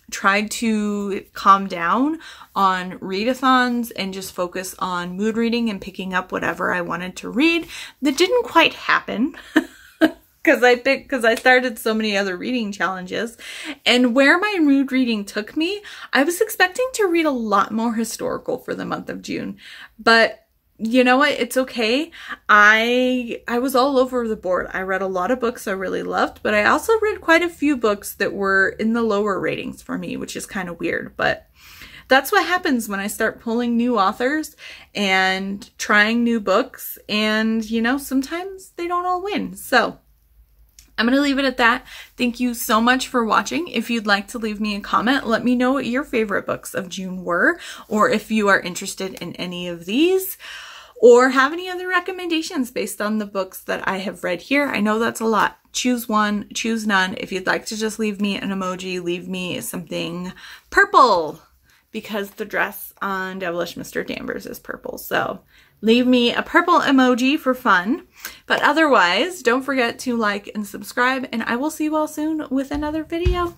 tried to calm down on readathons and just focus on mood reading and picking up whatever I wanted to read. That didn't quite happen because I started so many other reading challenges. And where my mood reading took me, I was expecting to read a lot more historical for the month of June, but you know what? It's okay. I was all over the board. I read a lot of books I really loved, but I also read quite a few books that were in the lower ratings for me, which is kind of weird. But that's what happens when I start pulling new authors and trying new books. And, you know, sometimes they don't all win. So I'm going to leave it at that. Thank you so much for watching. If you'd like to leave me a comment, let me know what your favorite books of June were, or if you are interested in any of these, or have any other recommendations based on the books that I have read here. I know that's a lot. Choose one, choose none. If you'd like to just leave me an emoji, leave me something purple, because the dress on Devilish Mr. Danvers is purple. So leave me a purple emoji for fun. But otherwise, don't forget to like and subscribe, and I will see you all soon with another video.